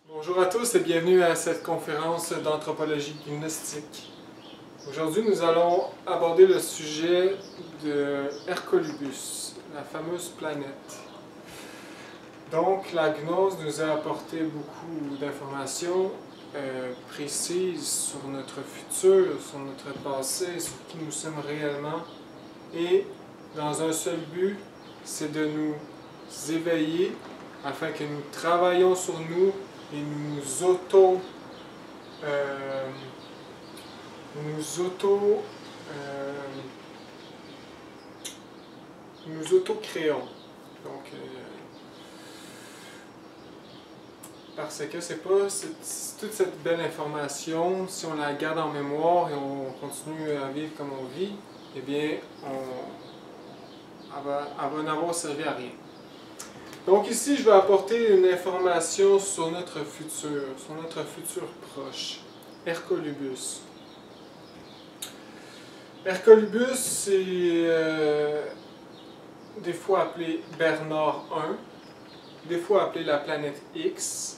Bonjour à tous et bienvenue à cette conférence d'anthropologie gnostique. Aujourd'hui, nous allons aborder le sujet de Hercolubus, la fameuse planète. Donc, la gnose nous a apporté beaucoup d'informations précises sur notre futur, sur notre passé, sur qui nous sommes réellement. Et dans un seul but, c'est de nous éveiller afin que nous travaillions sur nous et nous auto-créons. Donc, parce que c'est pas toute cette belle information, si on la garde en mémoire et on continue à vivre comme on vit, eh bien, elle va n'avoir servi à rien. Donc ici, je vais apporter une information sur notre futur proche, Hercolubus. Hercolubus, c'est des fois appelé Bernard 1, des fois appelé la planète X,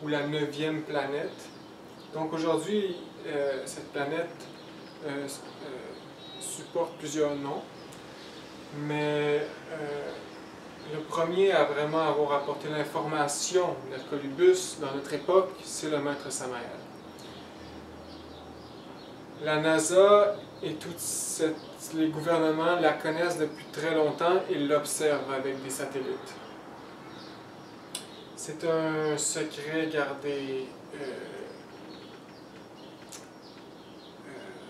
ou la 9e planète. Donc aujourd'hui, cette planète supporte plusieurs noms, mais le premier à vraiment avoir apporté l'information d'Hercolubus dans notre époque, c'est le maître Samael. La NASA et tous les gouvernements la connaissent depuis très longtemps et l'observent avec des satellites. C'est un secret gardé,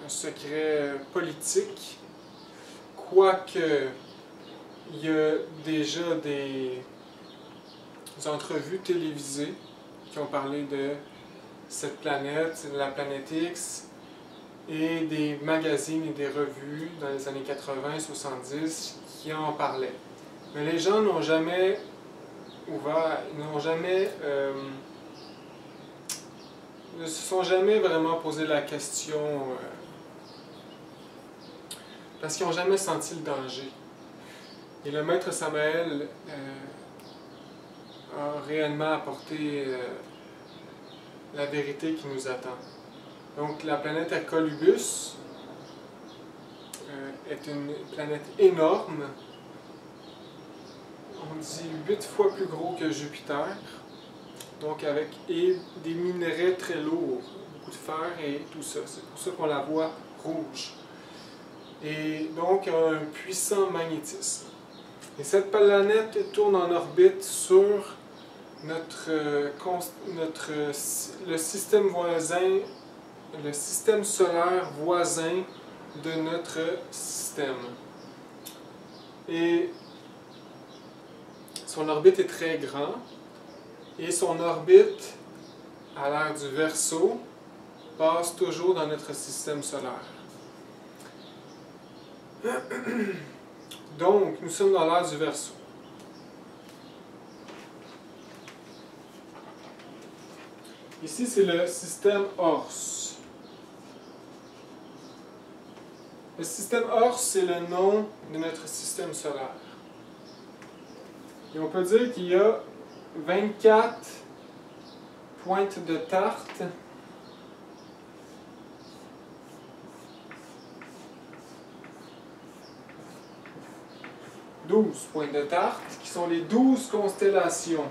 un secret politique, quoique il y a déjà des entrevues télévisées qui ont parlé de cette planète, de la planète X, et des magazines et des revues dans les années 80-70 qui en parlaient. Mais les gens n'ont jamais ne se sont jamais vraiment posé la question parce qu'ils n'ont jamais senti le danger. Et le maître Samael a réellement apporté la vérité qui nous attend. Donc la planète Hercolubus est une planète énorme. On dit 8 fois plus gros que Jupiter. Donc avec des minerais très lourds, beaucoup de fer et tout ça. C'est pour ça qu'on la voit rouge. Et donc un puissant magnétisme. Et cette planète tourne en orbite sur le système voisin, le système solaire voisin de notre système. Et son orbite est très grand. Et son orbite, à l'ère du Verseau, passe toujours dans notre système solaire. Donc, nous sommes dans l'ère du Verseau. Ici, c'est le système Ors. Le système Ors, c'est le nom de notre système solaire. Et on peut dire qu'il y a 24 pointes de tarte pointes de tarte, qui sont les 12 constellations.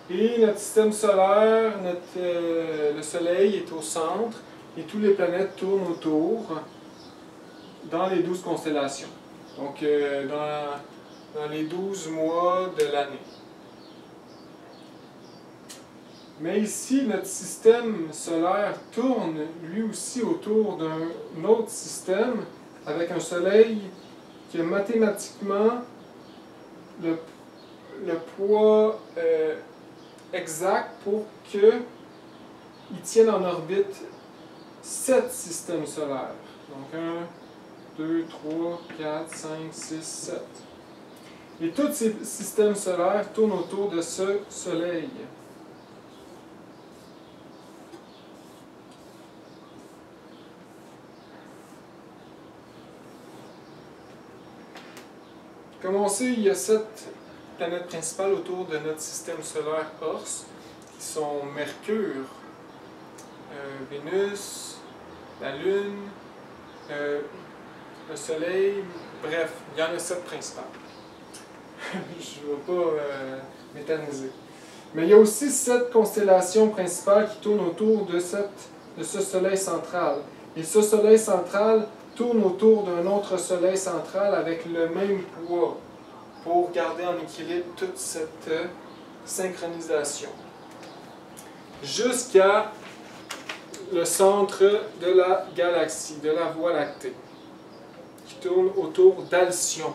Et notre système solaire, le Soleil est au centre, et toutes les planètes tournent autour dans les 12 constellations. Donc, dans les 12 mois de l'année. Mais ici, notre système solaire tourne lui aussi autour d'un autre système avec un Soleil qui a mathématiquement le poids exact pour qu'il tienne en orbite 7 systèmes solaires. Donc 1, 2, 3, 4, 5, 6, 7. Et tous ces systèmes solaires tournent autour de ce Soleil. Comme on sait, il y a 7 planètes principales autour de notre système solaire Ors, qui sont Mercure, Vénus, la Lune, le Soleil, bref, il y en a 7 principales. Je ne vais pas m'éterniser. Mais il y a aussi 7 constellations principales qui tournent autour de ce Soleil central. Et ce Soleil central tourne autour d'un autre Soleil central avec le même poids pour garder en équilibre toute cette synchronisation. Jusqu'à le centre de la galaxie, de la Voie lactée, qui tourne autour d'Alcyon.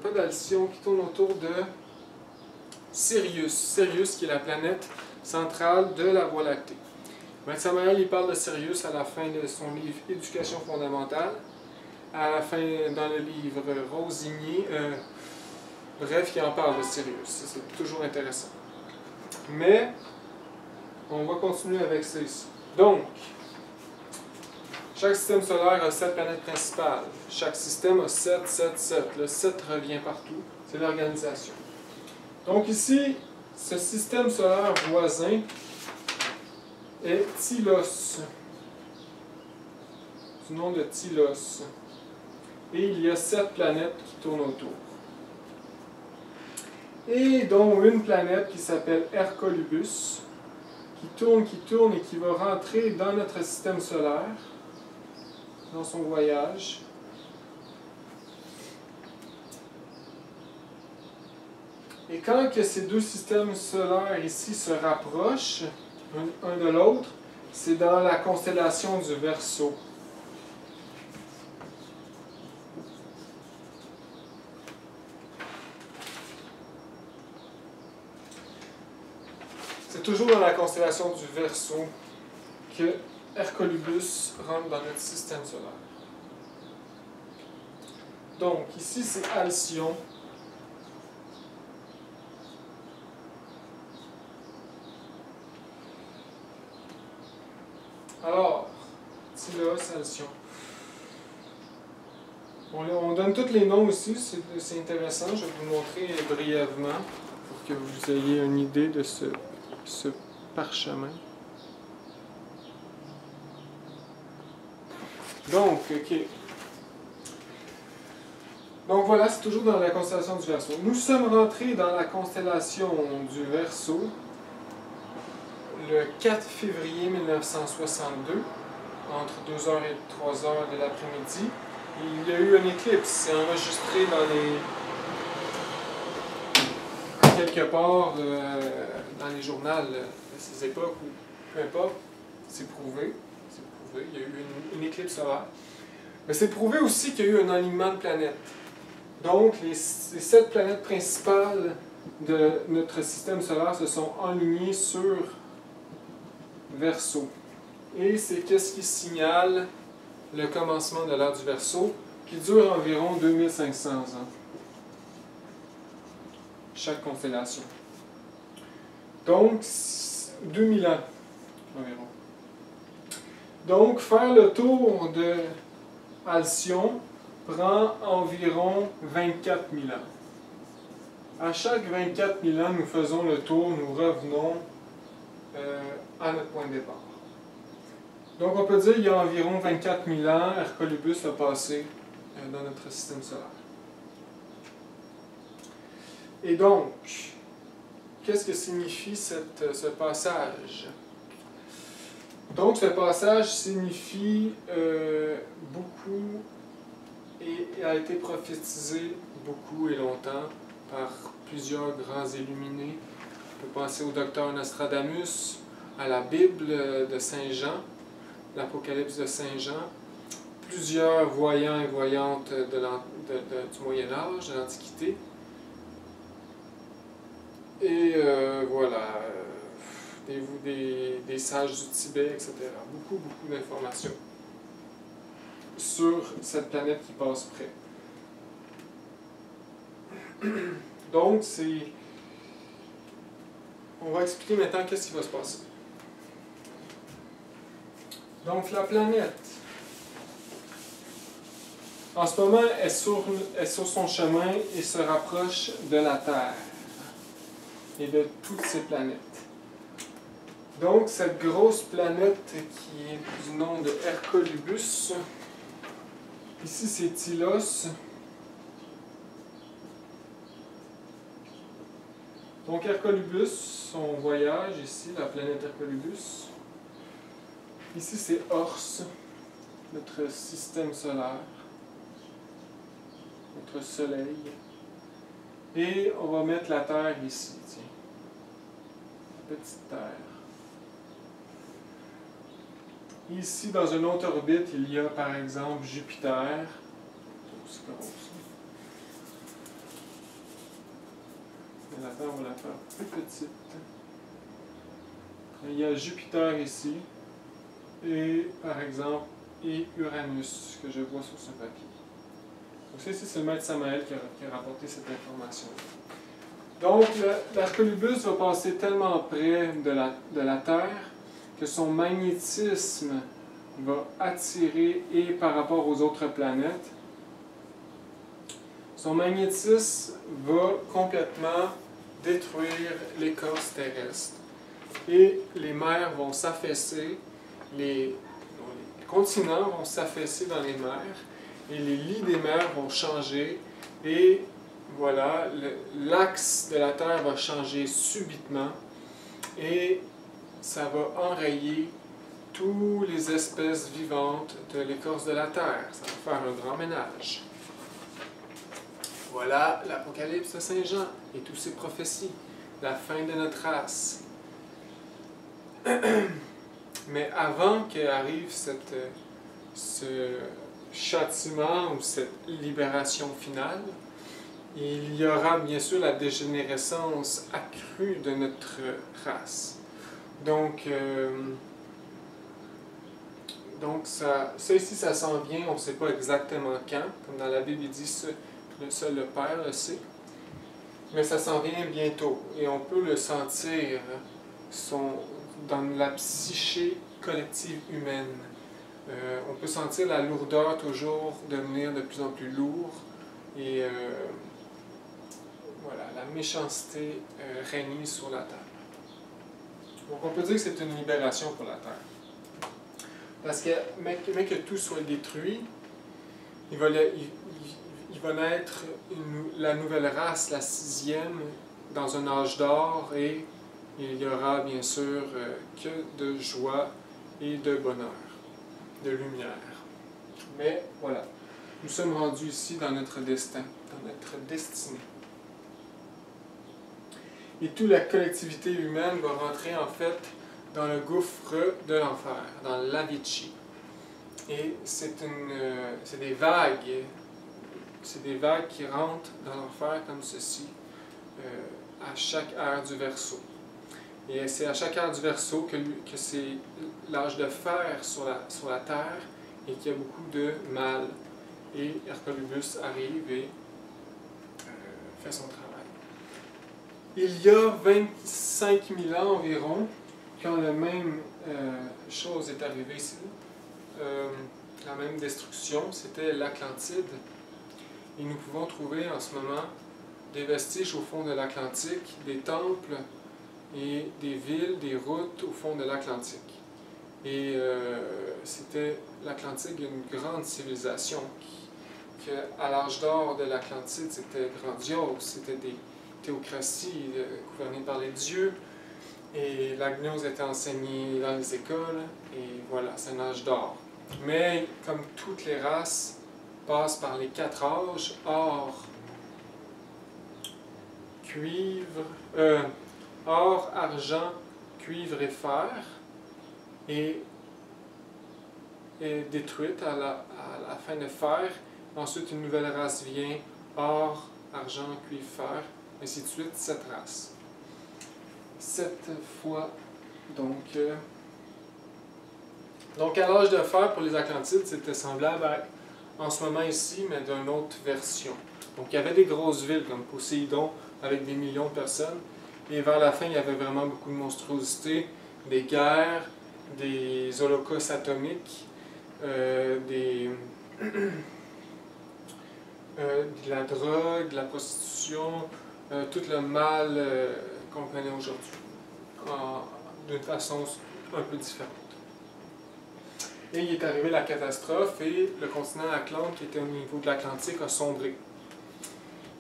Pas d'Alcyon, qui tourne autour de Sirius. Sirius qui est la planète centrale de la Voie lactée. Maître Samael, il parle de Sirius à la fin de son livre Éducation fondamentale, à la fin dans le livre Rosigny. Bref, il en parle de Sirius. C'est toujours intéressant. Mais, on va continuer avec ça ici. Donc, chaque système solaire a 7 planètes principales. Chaque système a 7, 7, 7. Le 7 revient partout. C'est l'organisation. Donc ici, ce système solaire voisin est Tylos. Du nom de Tylos. Et il y a 7 planètes qui tournent autour. Et dont une planète qui s'appelle Hercolubus, qui tourne et qui va rentrer dans notre système solaire, dans son voyage. Et quand que ces deux systèmes solaires ici se rapprochent un de l'autre, c'est dans la constellation du Verseau. C'est toujours dans la constellation du Verseau que Hercolubus rentre dans notre système solaire. Donc, ici, c'est Alcyon. Alors, Tylos, Alcyon. On donne tous les noms aussi, c'est intéressant. Je vais vous montrer brièvement pour que vous ayez une idée de ce parchemin. Donc, ok. Donc voilà, c'est toujours dans la constellation du Verseau. Nous sommes rentrés dans la constellation du Verseau le 4 février 1962, entre 2h et 3h de l'après-midi. Il y a eu une éclipse, c'est enregistré dans quelque part dans les journaux de ces époques, ou peu importe, c'est prouvé. Il y a eu une éclipse solaire. Mais c'est prouvé aussi qu'il y a eu un alignement de planètes. Donc, les 7 planètes principales de notre système solaire se sont alignées sur Verseau. Et c'est qu'est-ce qui signale le commencement de l'ère du Verseau, qui dure environ 2500 ans. Chaque constellation. Donc, 2000 ans environ. Donc, faire le tour de Alcyon prend environ 24 000 ans. À chaque 24 000 ans, nous faisons le tour, nous revenons à notre point de départ. Donc, on peut dire qu'il y a environ 24 000 ans, Hercolubus a passé dans notre système solaire. Et donc, qu'est-ce que signifie ce passage? Donc, ce passage signifie beaucoup et a été prophétisé beaucoup et longtemps par plusieurs grands illuminés. On peut penser au docteur Nostradamus, à la Bible de Saint Jean, l'Apocalypse de Saint Jean, plusieurs voyants et voyantes du Moyen Âge, de l'Antiquité. Et voilà, des sages du Tibet, etc. Beaucoup d'informations sur cette planète qui passe près. Donc, on va expliquer maintenant qu'est-ce qui va se passer. Donc, la planète En ce moment, est sur son chemin et se rapproche de la Terre et de toutes ces planètes. Donc, cette grosse planète qui est du nom de Hercolubus, ici c'est Tylos. Donc, Hercolubus, son voyage ici, la planète Hercolubus. Ici c'est Ors, notre système solaire, notre soleil. Et on va mettre la Terre ici, tiens. La petite Terre. Ici, dans une autre orbite, il y a par exemple Jupiter. C'est gros, ça. Mais la Terre, on va la faire plus petite. Il y a Jupiter ici. Et par exemple, et Uranus, que je vois sur ce papier. Donc ça, ici, c'est le maître Samael qui a rapporté cette information. Donc, l'Hercolubus va passer tellement près de la Terre que son magnétisme va attirer, et par rapport aux autres planètes, son magnétisme va complètement détruire l'écorce terrestre. Et les mers vont s'affaisser, les continents vont s'affaisser dans les mers, et les lits des mers vont changer, et voilà, l'axe de la Terre va changer subitement, et ça va enrayer toutes les espèces vivantes de l'écorce de la Terre. Ça va faire un grand ménage. Voilà l'Apocalypse de Saint Jean et toutes ses prophéties, la fin de notre race. Mais avant qu'arrive ce châtiment ou cette libération finale, il y aura bien sûr la dégénérescence accrue de notre race. Donc ça ici, ça s'en vient, on ne sait pas exactement quand, comme dans la Bible, il dit seul le Père le sait, mais ça s'en vient bientôt, et on peut le sentir dans la psyché collective humaine. On peut sentir la lourdeur toujours devenir de plus en plus lourde, et voilà, la méchanceté régner sur la terre. Donc on peut dire que c'est une libération pour la terre. Parce que, mais que tout soit détruit, il va naître la nouvelle race, la 6e, dans un âge d'or, et il y aura bien sûr que de joie et de bonheur, de lumière. Mais voilà, nous sommes rendus ici dans notre destin, dans notre destinée. Et toute la collectivité humaine va rentrer en fait dans le gouffre de l'enfer, dans l'Avicii. Et c'est des vagues qui rentrent dans l'enfer comme ceci, à chaque ère du Verseau. Et c'est à chaque ère du Verseau que c'est l'âge de fer sur la terre et qu'il y a beaucoup de mal. Et Hercolubus arrive et fait son travail. Il y a 25 000 ans environ, quand la même chose est arrivée ici, la même destruction, c'était l'Atlantide. Et nous pouvons trouver en ce moment des vestiges au fond de l'Atlantique, des temples et des villes, des routes au fond de l'Atlantique. Et c'était l'Atlantide, une grande civilisation qui à l'âge d'or de l'Atlantide, c'était grandiose, c'était des théocraties gouvernées par les dieux, et la gnose était enseignée dans les écoles, et voilà, c'est un âge d'or. Mais comme toutes les races passent par les 4 âges, or, or, argent, cuivre et fer, et est détruite à la fin de fer. Ensuite, une nouvelle race vient, or, argent, cuivre, fer, ainsi de suite, 7 races. 7 fois, donc à l'âge de fer, pour les Atlantides, c'était semblable en ce moment ici, mais d'une autre version. Donc, il y avait des grosses villes comme Poséidon, avec des millions de personnes, et vers la fin, il y avait vraiment beaucoup de monstruosités, des guerres, des holocaustes atomiques, de la drogue, de la prostitution, tout le mal qu'on connaît aujourd'hui, d'une façon un peu différente. Et il est arrivé la catastrophe et le continent Atlante, qui était au niveau de l'Atlantique, a sombré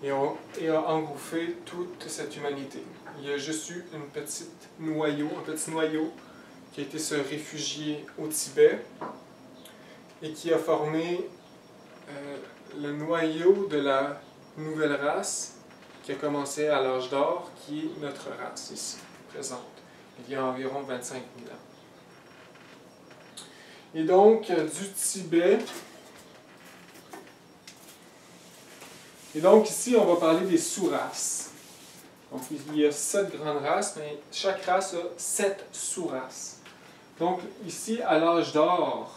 et a engouffé toute cette humanité. Il y a juste eu un petit noyau qui a été se réfugier au Tibet et qui a formé le noyau de la nouvelle race qui a commencé à l'âge d'or, qui est notre race ici, présente, il y a environ 25 000 ans. Et donc, du Tibet. Et donc, ici, on va parler des sous-races. Donc, il y a 7 grandes races, mais chaque race a 7 sous-races. Donc, ici, à l'âge d'or,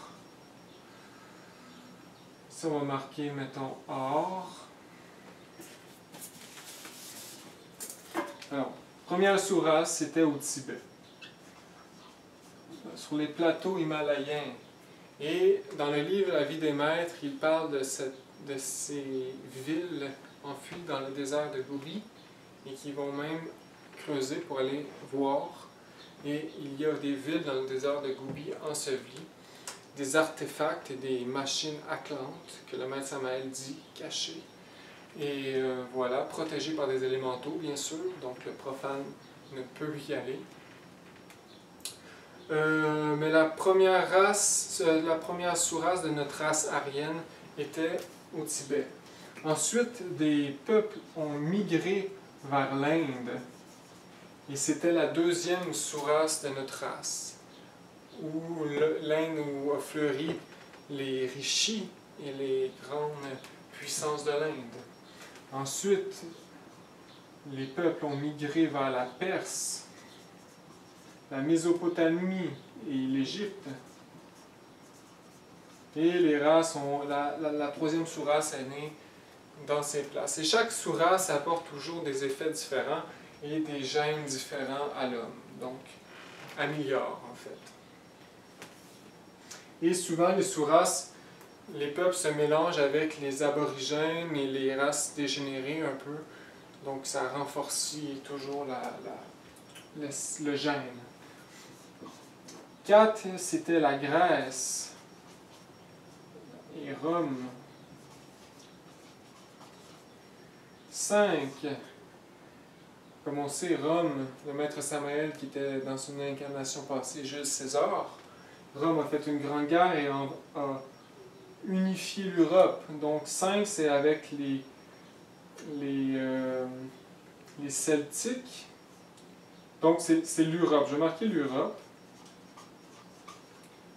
ici, on va marquer, mettons, or. Alors, première sous-race, c'était au Tibet, sur les plateaux himalayens. Et dans le livre La vie des maîtres, il parle de ces villes enfuies dans le désert de Gobi et qui vont même creuser pour aller voir. Et il y a des villes dans le désert de Gobi ensevelies, des artefacts et des machines atlantes que le maître Samael dit cachées. Et voilà, protégées par des élémentaux, bien sûr, donc le profane ne peut y aller. Mais la première sous-race de notre race aryenne était au Tibet. Ensuite, des peuples ont migré vers l'Inde, et c'était la deuxième sous-race de notre race, où l'Inde où a fleuri les rishis et les grandes puissances de l'Inde. Ensuite, les peuples ont migré vers la Perse, la Mésopotamie et l'Égypte. Et les races ont, la troisième sous-race est née dans ces places. Et chaque sous-race apporte toujours des effets différents et des gènes différents à l'homme. Donc, améliore en fait. Et souvent, les sous-races, les peuples se mélangent avec les aborigènes et les races dégénérées un peu. Donc, ça renforcit toujours le gène. 4, c'était la Grèce et Rome. 5, comme on sait, Rome, le maître Samael qui était dans une incarnation passée, Jules César, Rome a fait une grande guerre et a unifié l'Europe. Donc 5, c'est avec les Celtiques. Donc c'est l'Europe. Je vais marquer l'Europe.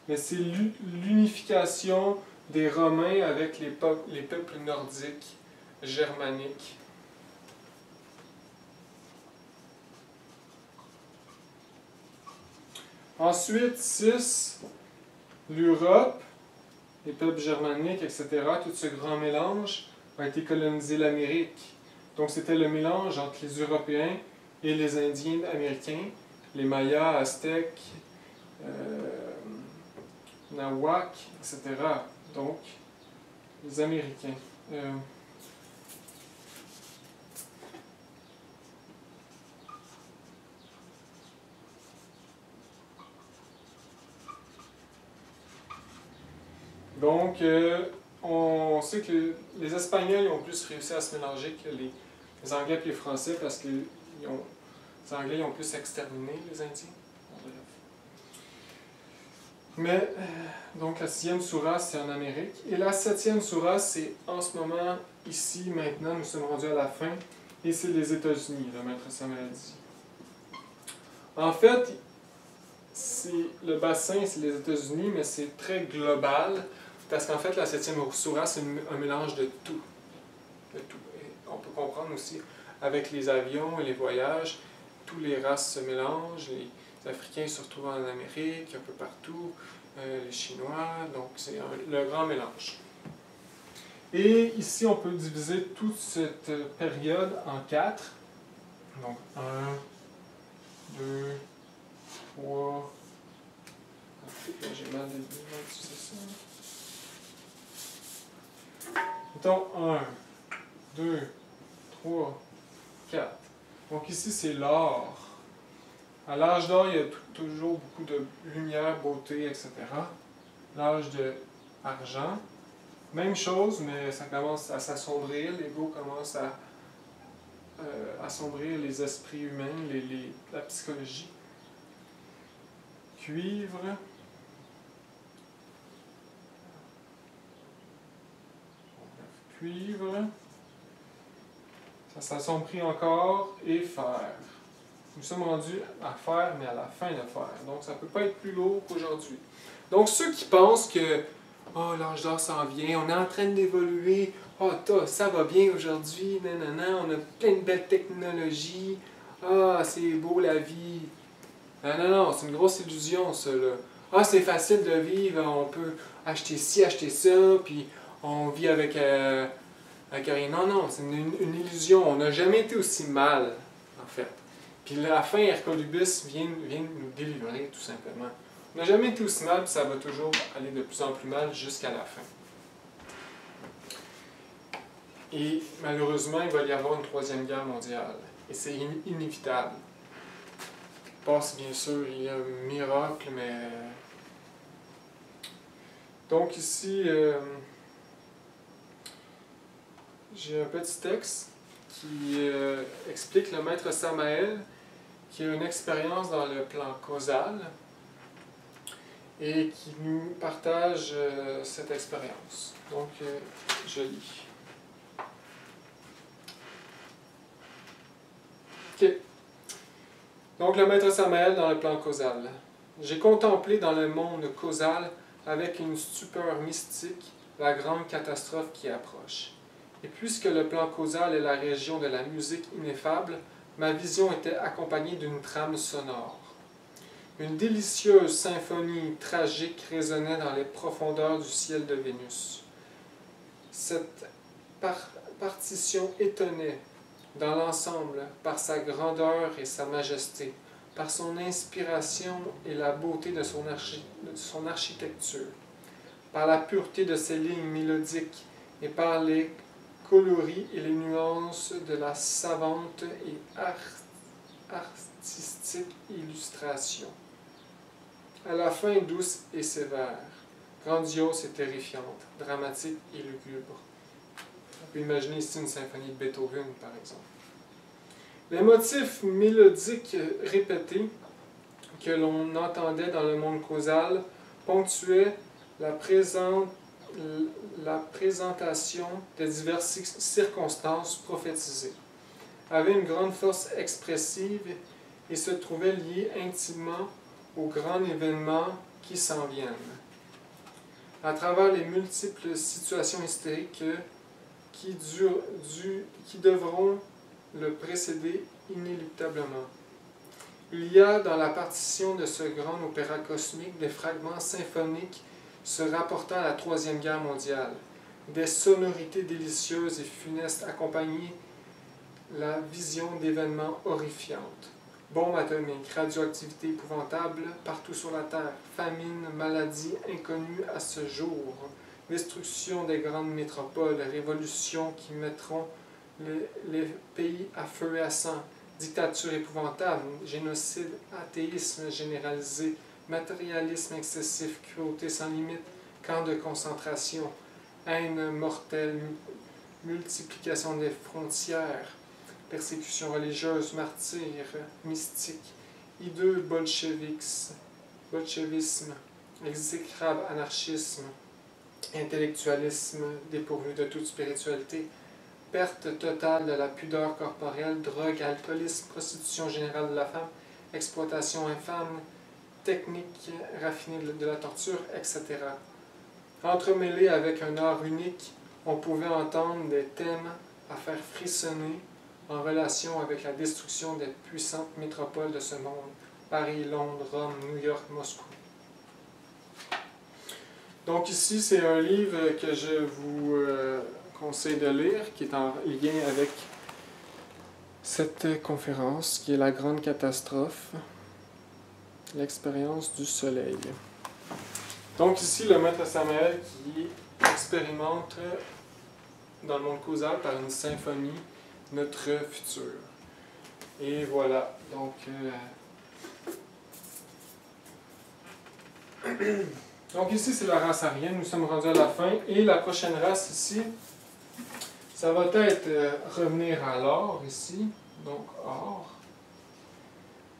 Mais c'est l'unification des Romains avec les peuples nordiques, germaniques. Ensuite, 6, l'Europe, les peuples germaniques, etc., tout ce grand mélange a été colonisé l'Amérique. Donc c'était le mélange entre les Européens et les Indiens américains, les Mayas, Aztèques, Nahuac, etc. Donc, les Américains. Donc, on sait que les Espagnols ont plus réussi à se mélanger que les Anglais et les Français parce que les Anglais ont plus exterminé les Indiens. Mais, donc la 6e sous-race, c'est en Amérique. Et la 7e sous-race, c'est en ce moment, ici, maintenant, nous sommes rendus à la fin, et c'est les États-Unis, le maître Samael dit. En fait, le bassin, c'est les États-Unis, mais c'est très global, parce qu'en fait, la 7e sous-race, c'est un mélange de tout. Et on peut comprendre aussi, avec les avions et les voyages, toutes les races se mélangent, les Africains se retrouvent en Amérique, un peu partout, les Chinois, donc c'est le grand mélange. Et ici, on peut diviser toute cette période en 4. Donc 1, 2, 3, j'ai mal dit ça. Mettons 1, 2, 3, 4. Donc ici, c'est l'or. À l'âge d'or, il y a toujours beaucoup de lumière, beauté, etc. L'âge de argent, même chose, mais ça commence à s'assombrir. L'ego commence à assombrir les esprits humains, la psychologie. Cuivre. Cuivre. Ça s'assombrit encore. Et fer. Nous sommes rendus à fer, mais à la fin de fer. Donc, ça ne peut pas être plus lourd qu'aujourd'hui. Donc, ceux qui pensent que oh, l'âge d'or s'en vient, on est en train d'évoluer, oh, ça va bien aujourd'hui, nanana, on a plein de belles technologies, ah, c'est beau la vie. Non, c'est une grosse illusion, ça, là. Ah, c'est facile de vivre, on peut acheter ci, acheter ça, puis on vit avec rien. Non, c'est une illusion. On n'a jamais été aussi mal, en fait. Puis la fin, Hercolubus vient nous délivrer, tout simplement. On n'a jamais été aussi mal, puis ça va toujours aller de plus en plus mal jusqu'à la fin. Et malheureusement, il va y avoir une troisième guerre mondiale. Et c'est inévitable. Passe, bien sûr, il y a un miracle, mais... Donc ici, j'ai un petit texte qui explique le maître Samael, qui a une expérience dans le plan causal et qui nous partage cette expérience. Donc, je lis. OK. Donc, le maître Samael dans le plan causal. J'ai contemplé dans le monde causal avec une stupeur mystique la grande catastrophe qui approche. Et puisque le plan causal est la région de la musique ineffable, ma vision était accompagnée d'une trame sonore. Une délicieuse symphonie tragique résonnait dans les profondeurs du ciel de Vénus. Cette partition étonnait, dans l'ensemble, par sa grandeur et sa majesté, par son inspiration et la beauté de son architecture, par la pureté de ses lignes mélodiques et par les coloris et les nuances de la savante et artistique illustration. À la fin douce et sévère, grandiose et terrifiante, dramatique et lugubre. On peut imaginer ici une symphonie de Beethoven, par exemple. Les motifs mélodiques répétés que l'on entendait dans le monde causal ponctuaient la présentation des diverses circonstances prophétisées, avaient une grande force expressive et se trouvaient liés intimement aux grands événements qui s'en viennent. À travers les multiples situations hystériques qui devront le précéder inéluctablement. Il y a dans la partition de ce grand opéra cosmique des fragments symphoniques se rapportant à la Troisième Guerre mondiale, des sonorités délicieuses et funestes accompagnées la vision d'événements horrifiantes. Bombes atomiques, radioactivité épouvantable partout sur la Terre, famine, maladies inconnues à ce jour, destruction des grandes métropoles, révolutions qui mettront les pays à feu et à sang, dictature épouvantable, génocide, athéisme généralisé, matérialisme excessif, cruauté sans limite, camps de concentration, haine mortelle, multiplication des frontières, persécution religieuse, martyrs, mystique, hideux bolchevisme, exécrable anarchisme, intellectualisme dépourvu de toute spiritualité, perte totale de la pudeur corporelle, drogue, alcoolisme, prostitution générale de la femme, exploitation infâme, technique raffinée de la torture, etc. Entremêlés avec un art unique, on pouvait entendre des thèmes à faire frissonner en relation avec la destruction des puissantes métropoles de ce monde, Paris, Londres, Rome, New York, Moscou. Donc ici, c'est un livre que je vous conseille de lire, qui est en lien avec cette conférence, qui est la grande catastrophe, l'expérience du soleil. Donc ici, le maître Samael qui expérimente dans le monde causal par une symphonie, notre futur. Et voilà, donc donc ici c'est la race aryenne, nous sommes rendus à la fin, et la prochaine race ici, ça va être revenir à l'or ici, donc or,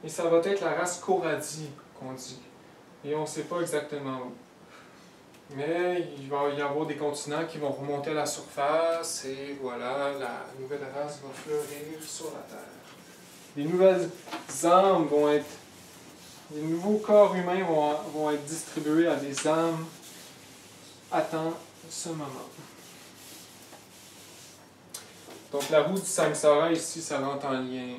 et ça va être la race Coradi qu'on dit, et on ne sait pas exactement où. Mais il va y avoir des continents qui vont remonter à la surface, et voilà, la nouvelle race va fleurir sur la Terre. Les nouvelles âmes vont être... Les nouveaux corps humains vont être distribués à des âmes attend ce moment. Donc la roue du Samsara, ici, ça rentre en lien.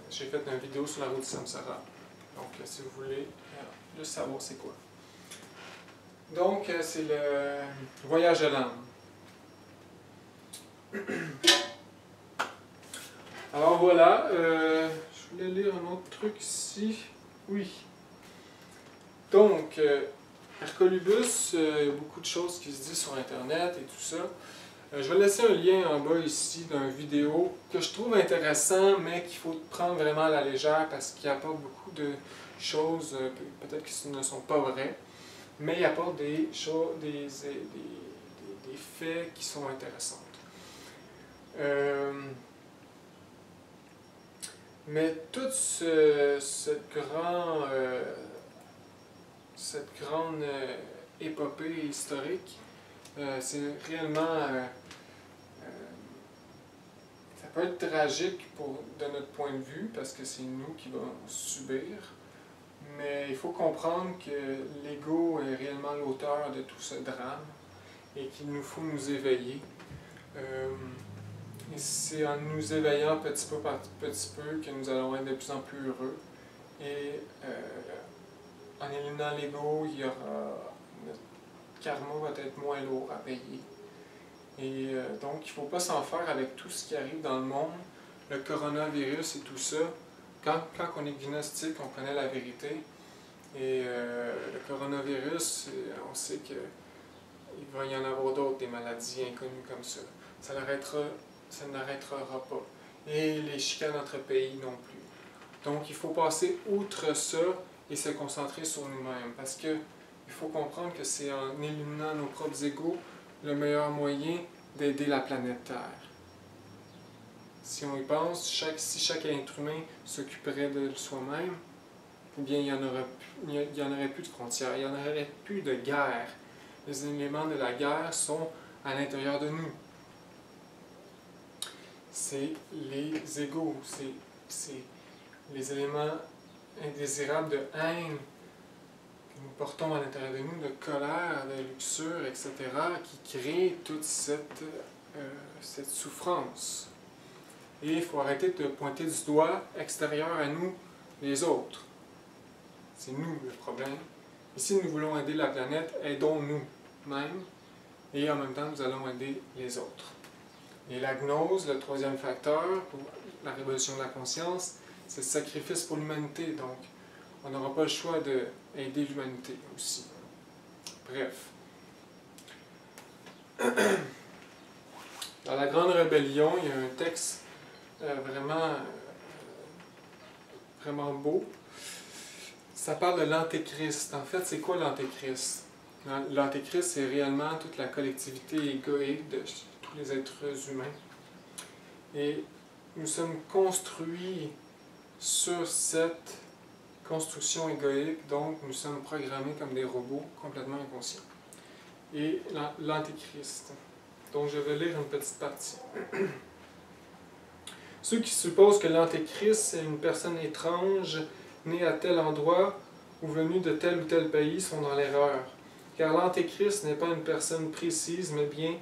J'ai fait une vidéo sur la roue du Samsara. Donc si vous voulez juste savoir c'est quoi. Donc c'est le voyage de l'âme. Alors voilà, je voulais lire un autre truc ici. Oui. Donc, Hercolubus, il y a beaucoup de choses qui se disent sur Internet et tout ça. Je vais laisser un lien en bas ici d'une vidéo que je trouve intéressant, mais qu'il faut prendre vraiment à la légère parce qu'il apporte beaucoup de choses, peut-être qui ne sont pas vraies, mais il apporte des choses, des faits qui sont intéressants. Mais toute cette grande épopée historique, c'est réellement... ça peut être tragique de notre point de vue, parce que c'est nous qui allons subir, mais il faut comprendre que l'ego est réellement l'auteur de tout ce drame, et qu'il nous faut nous éveiller. Et c'est en nous éveillant petit peu par petit peu que nous allons être de plus en plus heureux. Et en éliminant l'ego, notre karma va être moins lourd à payer. Et donc, il ne faut pas s'en faire avec tout ce qui arrive dans le monde, le coronavirus et tout ça. Quand on est gnostique, on connaît la vérité. Et le coronavirus, on sait qu'il va y en avoir d'autres, des maladies inconnues comme ça. Ça n'arrêtera pas. Et les chicanes entre pays non plus. Donc il faut passer outre ça et se concentrer sur nous-mêmes. Parce que il faut comprendre que c'est en éliminant nos propres égos le meilleur moyen d'aider la planète Terre. Si on y pense, si chaque être humain s'occuperait de soi-même, eh bien il n'y en aurait plus de frontières, il n'y en aurait plus de guerre. Les éléments de la guerre sont à l'intérieur de nous. C'est les égos, c'est les éléments indésirables de haine que nous portons à l'intérieur de nous, de colère, de luxure, etc., qui créent toute cette souffrance. Et il faut arrêter de pointer du doigt extérieur à nous, les autres. C'est nous le problème. Et si nous voulons aider la planète, aidons-nous-mêmes, et en même temps, nous allons aider les autres. Et la gnose, le troisième facteur pour la révolution de la conscience, c'est le sacrifice pour l'humanité. Donc, on n'aura pas le choix d'aider l'humanité aussi. Bref. Dans la Grande Rébellion, il y a un texte vraiment beau. Ça parle de l'antéchrist. En fait, c'est quoi l'antéchrist? L'antéchrist, c'est réellement toute la collectivité égoïque de tous les êtres humains. Et nous sommes construits sur cette construction égoïque, donc nous sommes programmés comme des robots complètement inconscients. Et l'antéchrist. Donc je vais lire une petite partie. Ceux qui supposent que l'antéchrist est une personne étrange, née à tel endroit ou venue de tel ou tel pays, sont dans l'erreur. Car l'antéchrist n'est pas une personne précise, mais bien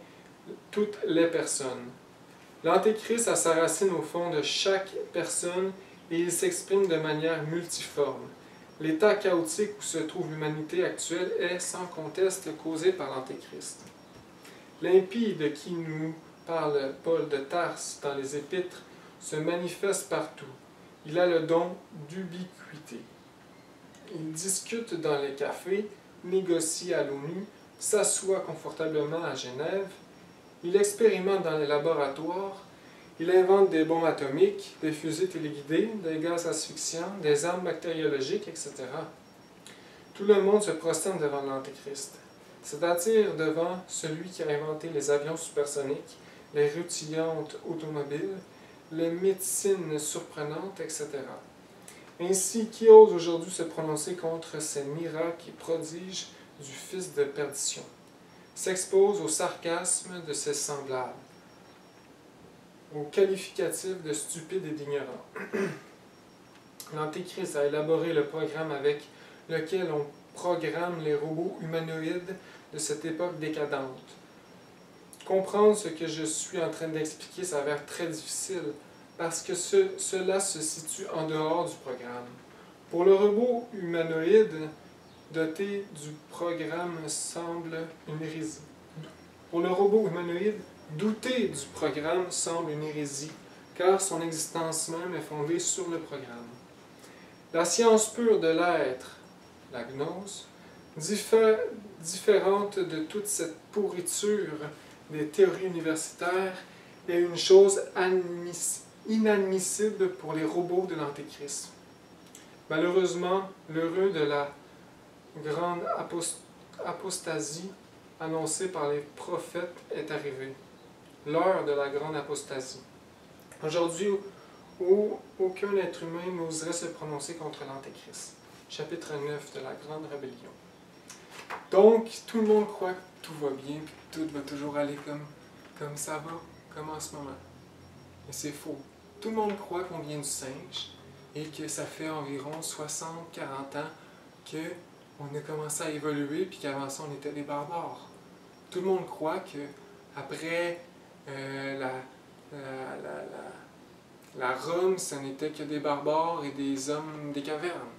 toutes les personnes. L'antéchrist a sa racine au fond de chaque personne et il s'exprime de manière multiforme. L'état chaotique où se trouve l'humanité actuelle est, sans conteste, causé par l'antéchrist. L'impie de qui nous parle Paul de Tarse dans les Épîtres se manifeste partout. Il a le don d'ubiquité. Il discute dans les cafés, négocie à l'ONU, s'assoit confortablement à Genève. Il expérimente dans les laboratoires, il invente des bombes atomiques, des fusées téléguidées, des gaz asphyxiants, des armes bactériologiques, etc. Tout le monde se prosterne devant l'Antéchrist, c'est-à-dire devant celui qui a inventé les avions supersoniques, les rutilantes automobiles, les médecines surprenantes, etc. Ainsi, qui ose aujourd'hui se prononcer contre ces miracles et prodiges du Fils de perdition, s'expose au sarcasme de ses semblables, au qualificatif de stupide et d'ignorant. L'Antéchrist a élaboré le programme avec lequel on programme les robots humanoïdes de cette époque décadente. Comprendre ce que je suis en train d'expliquer s'avère très difficile parce que cela se situe en dehors du programme. Pour le robot humanoïde doté du programme semble une hérésie. Pour le robot humanoïde, douter du programme semble une hérésie, car son existence même est fondée sur le programme. La science pure de l'être, la gnose, différente de toute cette pourriture des théories universitaires, est une chose inadmissible pour les robots de l'Antéchrist. Malheureusement, l'heure de la grande apostasie annoncée par les prophètes est arrivée. L'heure de la grande apostasie. Aujourd'hui, aucun être humain n'oserait se prononcer contre l'Antéchrist. Chapitre 9 de la Grande Rébellion. Donc, tout le monde croit que tout va bien, que tout va toujours aller comme ça va, comme en ce moment. Mais c'est faux. Tout le monde croit qu'on vient du singe et que ça fait environ 60-40 ans qu'on a commencé à évoluer puis qu'avant ça, on était des barbares. Tout le monde croit qu'après la Rome, ce n'était que des barbares et des hommes des cavernes.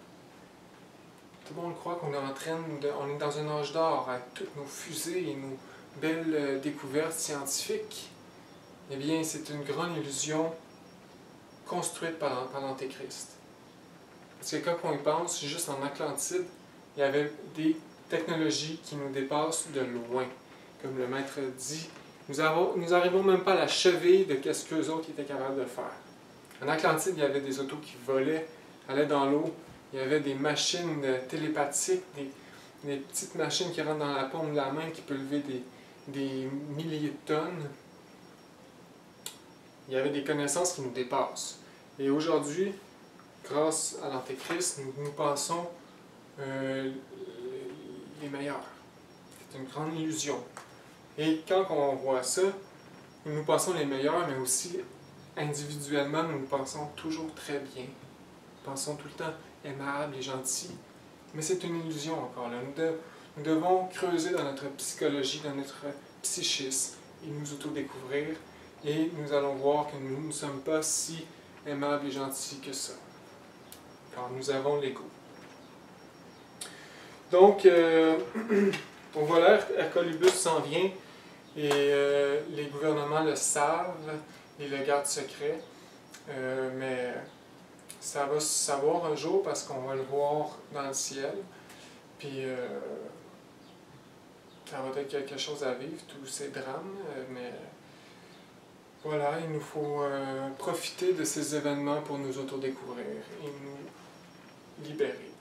Tout le monde croit qu'on est on est dans un âge d'or avec toutes nos fusées et nos belles découvertes scientifiques. Eh bien, c'est une grande illusion construite par l'Antéchrist. Parce que quand on y pense, juste en Atlantide, il y avait des technologies qui nous dépassent de loin. Comme le maître dit, nous n'arrivons même pas à la cheville de ce qu'eux autres étaient capables de faire. En Atlantide, il y avait des autos qui volaient, allaient dans l'eau. Il y avait des machines télépathiques, des petites machines qui rentrent dans la paume de la main qui peuvent lever des milliers de tonnes. Il y avait des connaissances qui nous dépassent. Et aujourd'hui, grâce à l'Antéchrist, nous pensons les meilleurs. C'est une grande illusion. Et quand on voit ça, nous pensons les meilleurs, mais aussi individuellement, nous nous pensons toujours très bien. Nous pensons tout le temps aimables et gentils. Mais c'est une illusion encore là. Nous devons creuser dans notre psychologie, dans notre psychisme, et nous autodécouvrir. Et nous allons voir que nous ne sommes pas si aimables et gentils que ça. Car nous avons l'ego. Donc, voilà, Hercolubus s'en vient et les gouvernements le savent et le gardent secret. Mais ça va se savoir un jour parce qu'on va le voir dans le ciel. Puis ça va être quelque chose à vivre, tous ces drames. Mais voilà, il nous faut profiter de ces événements pour nous autodécouvrir et nous libérer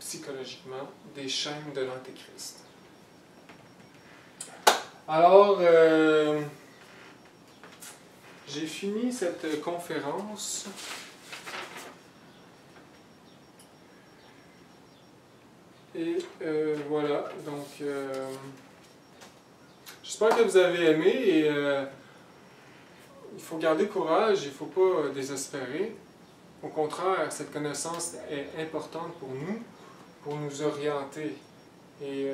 psychologiquement des chaînes de l'Antéchrist. Alors, j'ai fini cette conférence. Et voilà, donc j'espère que vous avez aimé et il faut garder courage, il ne faut pas désespérer. Au contraire, cette connaissance est importante pour nous orienter. Et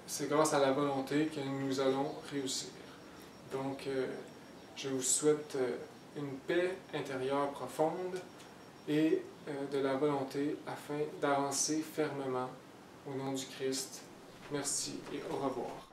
c'est grâce à la volonté que nous allons réussir. Donc, je vous souhaite une paix intérieure profonde et de la volonté afin d'avancer fermement au nom du Christ. Merci et au revoir.